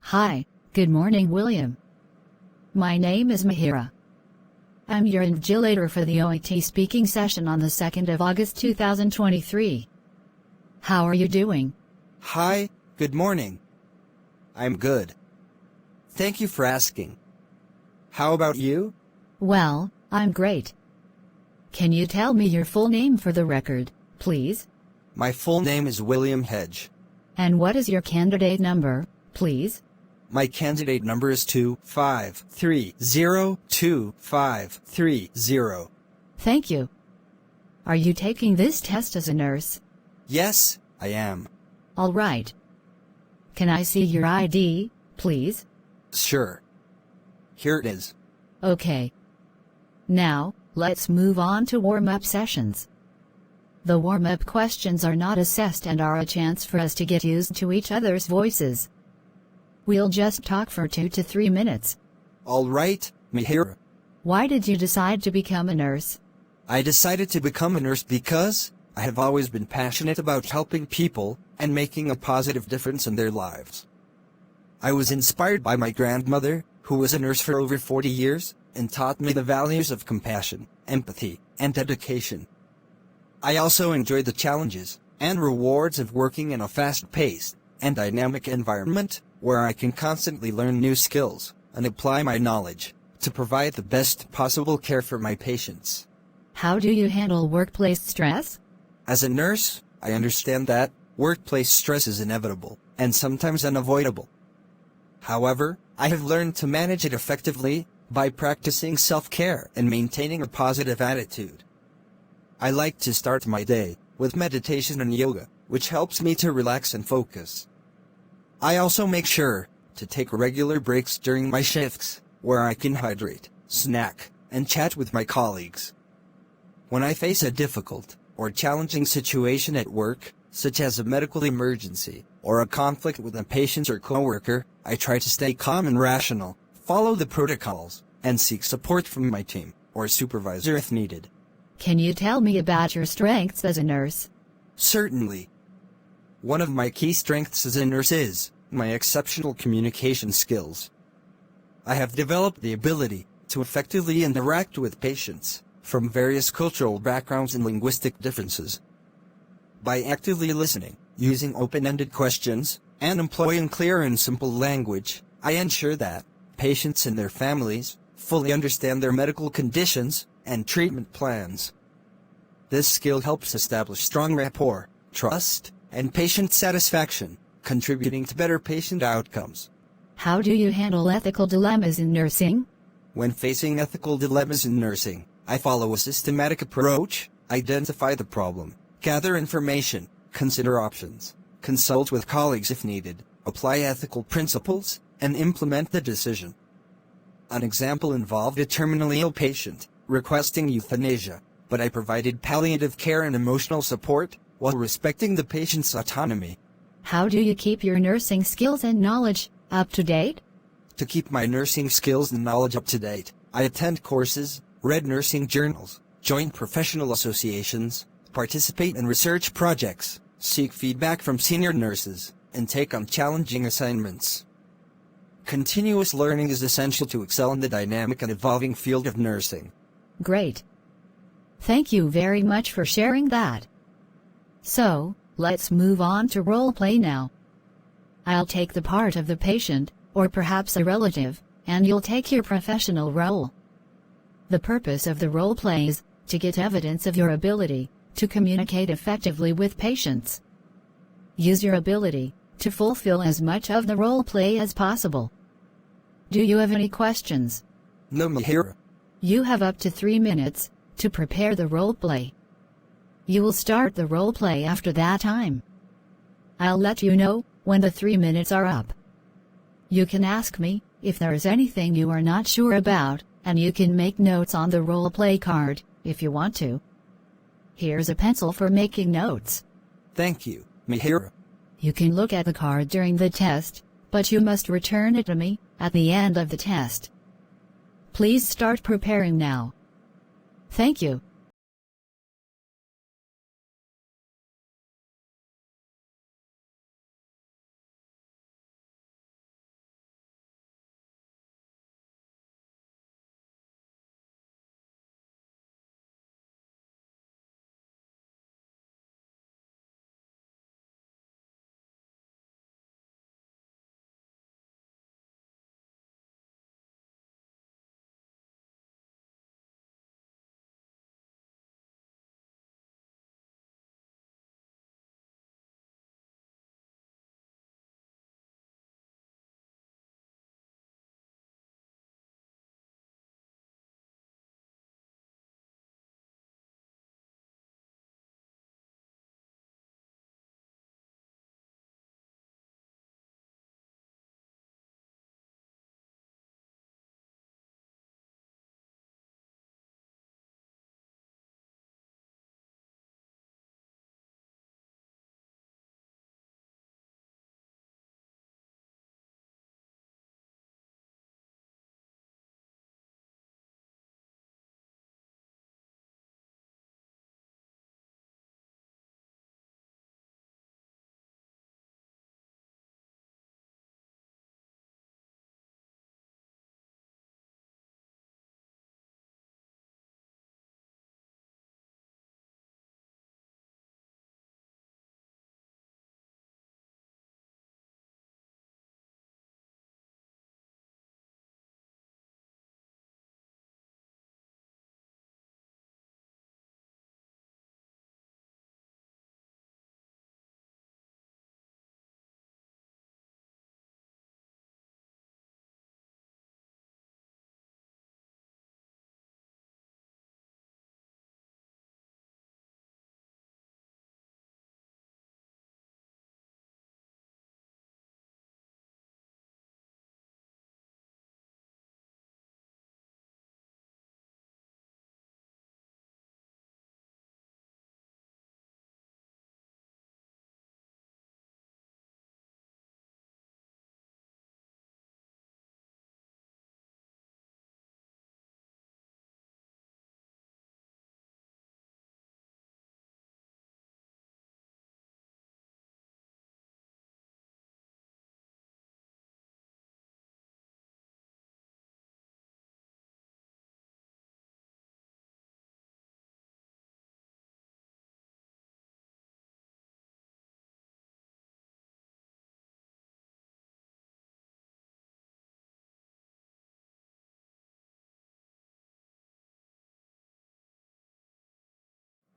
Hi, good morning, William. My name is Mihira. I'm your invigilator for the OET-speaking session on the 2nd of August 2023. How are you doing? Hi, good morning. I'm good. Thank you for asking. How about you? Well, I'm great. Can you tell me your full name for the record, please? My full name is William Hedge. And what is your candidate number, please? My candidate number is 25302530. Thank you. Are you taking this test as a nurse? Yes, I am. All right. Can I see your ID, please? Sure. Here it is. Okay. Now, let's move on to warm-up sessions. The warm-up questions are not assessed and are a chance for us to get used to each other's voices. We'll just talk for 2 to 3 minutes. All right, Mihira. Why did you decide to become a nurse? I decided to become a nurse because I have always been passionate about helping people and making a positive difference in their lives. I was inspired by my grandmother, who was a nurse for over 40 years, and taught me the values of compassion, empathy, and dedication. I also enjoy the challenges and rewards of working in a fast-paced and dynamic environment where I can constantly learn new skills and apply my knowledge to provide the best possible care for my patients. How do you handle workplace stress? As a nurse, I understand that workplace stress is inevitable and sometimes unavoidable. However, I have learned to manage it effectively by practicing self-care and maintaining a positive attitude. I like to start my day with meditation and yoga, which helps me to relax and focus. I also make sure to take regular breaks during my shifts, where I can hydrate, snack, and chat with my colleagues. When I face a difficult or challenging situation at work, such as a medical emergency or a conflict with a patient or coworker, I try to stay calm and rational, follow the protocols, and seek support from my team or supervisor if needed. Can you tell me about your strengths as a nurse? Certainly. One of my key strengths as a nurse is my exceptional communication skills. I have developed the ability to effectively interact with patients from various cultural backgrounds and linguistic differences. By actively listening, using open-ended questions, and employing clear and simple language, I ensure that patients and their families fully understand their medical conditions and treatment plans. This skill helps establish strong rapport, trust, and patient satisfaction, contributing to better patient outcomes. How do you handle ethical dilemmas in nursing? When facing ethical dilemmas in nursing, I follow a systematic approach, identify the problem, gather information, consider options, consult with colleagues if needed, apply ethical principles, and implement the decision. An example involved a terminally ill patient requesting euthanasia, but I provided palliative care and emotional support while respecting the patient's autonomy. How do you keep your nursing skills and knowledge up to date? To keep my nursing skills and knowledge up to date, I attend courses, read nursing journals, join professional associations, participate in research projects, seek feedback from senior nurses, and take on challenging assignments. Continuous learning is essential to excel in the dynamic and evolving field of nursing. Great. Thank you very much for sharing that. So, let's move on to role play now. I'll take the part of the patient, or perhaps a relative, and you'll take your professional role. The purpose of the role play is to get evidence of your ability to communicate effectively with patients. Use your ability to fulfill as much of the role play as possible. Do you have any questions? No, Mihira. You have up to 3 minutes to prepare the role play. You will start the role play after that time. I'll let you know when the 3 minutes are up. You can ask me if there is anything you are not sure about, and you can make notes on the role play card if you want to. Here's a pencil for making notes. Thank you, Mihira. You can look at the card during the test, but you must return it to me at the end of the test. Please start preparing now. Thank you.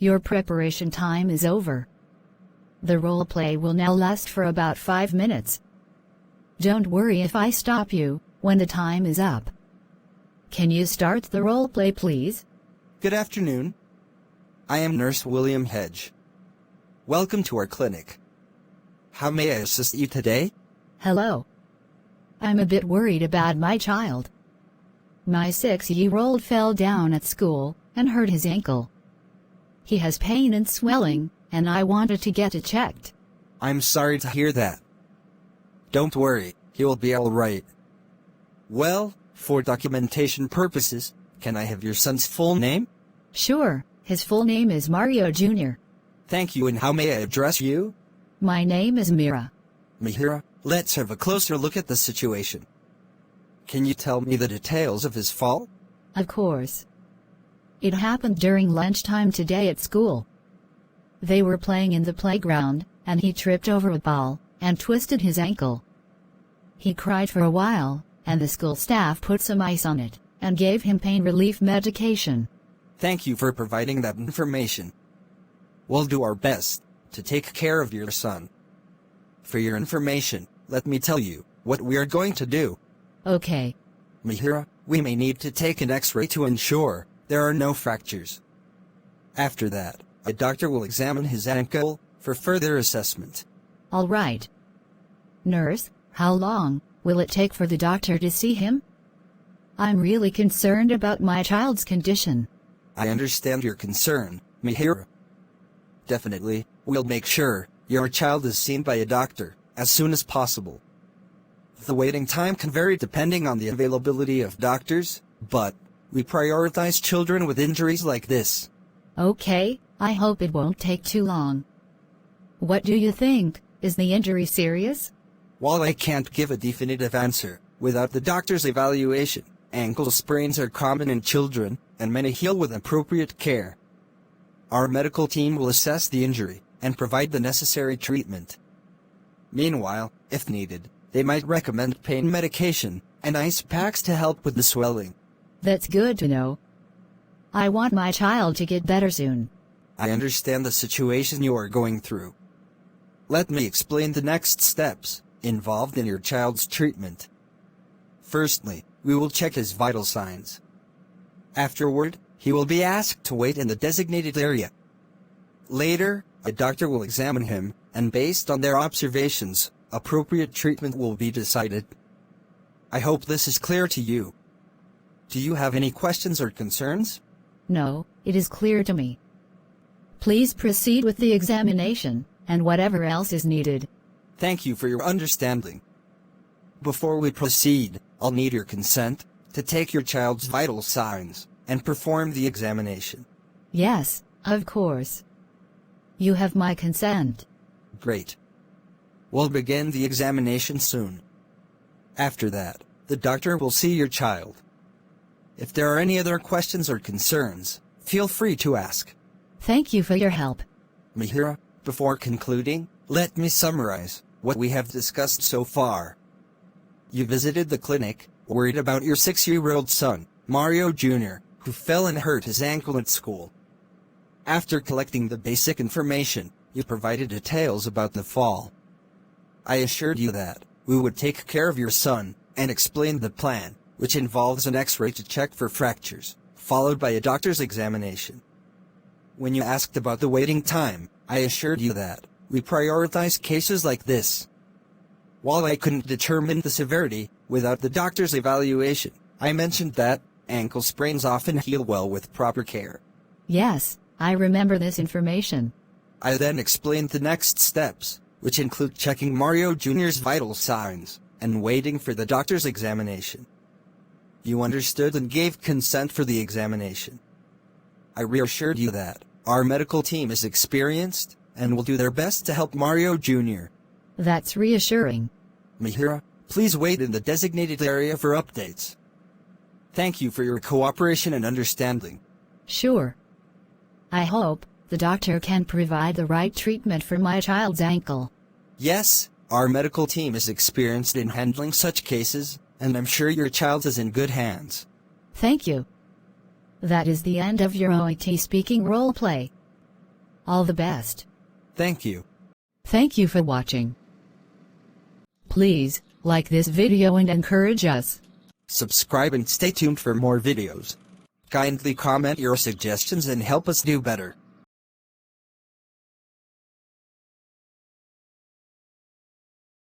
Your preparation time is over. The role play will now last for about 5 minutes. Don't worry if I stop you when the time is up. Can you start the role play, please? Good afternoon. I am Nurse William Hedge. Welcome to our clinic. How may I assist you today? Hello. I'm a bit worried about my child. My 6-year-old fell down at school and hurt his ankle. He has pain and swelling, and I wanted to get it checked. I'm sorry to hear that. Don't worry, he will be all right. Well, for documentation purposes, can I have your son's full name? Sure, his full name is Mario Jr. Thank you, and how may I address you? My name is Mihira. Mihira, let's have a closer look at the situation. Can you tell me the details of his fall? Of course. It happened during lunchtime today at school. They were playing in the playground, and he tripped over a ball and twisted his ankle. He cried for a while, and the school staff put some ice on it and gave him pain relief medication. Thank you for providing that information. We'll do our best to take care of your son. For your information, let me tell you what we are going to do. Okay. Mihira, we may need to take an X-ray to ensure there are no fractures. After that, a doctor will examine his ankle for further assessment. All right. Nurse, how long will it take for the doctor to see him? I'm really concerned about my child's condition. I understand your concern, Mihira. Definitely, we'll make sure your child is seen by a doctor as soon as possible. The waiting time can vary depending on the availability of doctors, but we prioritize children with injuries like this. Okay, I hope it won't take too long. What do you think? Is the injury serious? While I can't give a definitive answer without the doctor's evaluation, ankle sprains are common in children, and many heal with appropriate care. Our medical team will assess the injury and provide the necessary treatment. Meanwhile, if needed, they might recommend pain medication and ice packs to help with the swelling. That's good to know. I want my child to get better soon. I understand the situation you are going through. Let me explain the next steps involved in your child's treatment. Firstly, we will check his vital signs. Afterward, he will be asked to wait in the designated area. Later, a doctor will examine him, and based on their observations, appropriate treatment will be decided. I hope this is clear to you. Do you have any questions or concerns? No, it is clear to me. Please proceed with the examination, and whatever else is needed. Thank you for your understanding. Before we proceed, I'll need your consent to take your child's vital signs and perform the examination. Yes, of course. You have my consent. Great. We'll begin the examination soon. After that, the doctor will see your child. If there are any other questions or concerns, feel free to ask. Thank you for your help. Mihira, before concluding, let me summarize what we have discussed so far. You visited the clinic, worried about your 6-year-old son, Mario Jr., who fell and hurt his ankle at school. After collecting the basic information, you provided details about the fall. I assured you that we would take care of your son and explained the plan, which involves an X-ray to check for fractures, followed by a doctor's examination. When you asked about the waiting time, I assured you that we prioritize cases like this. While I couldn't determine the severity without the doctor's evaluation, I mentioned that ankle sprains often heal well with proper care. Yes, I remember this information. I then explained the next steps, which include checking Mario Jr.'s vital signs and waiting for the doctor's examination. You understood and gave consent for the examination. I reassured you that our medical team is experienced and will do their best to help Mario Jr. That's reassuring. Mihira, please wait in the designated area for updates. Thank you for your cooperation and understanding. Sure. I hope the doctor can provide the right treatment for my child's ankle. Yes, our medical team is experienced in handling such cases, and I'm sure your child is in good hands. Thank you. That is the end of your OET-speaking role play. All the best. Thank you. Thank you for watching. Please like this video and encourage us. Subscribe and stay tuned for more videos. Kindly comment your suggestions and help us do better.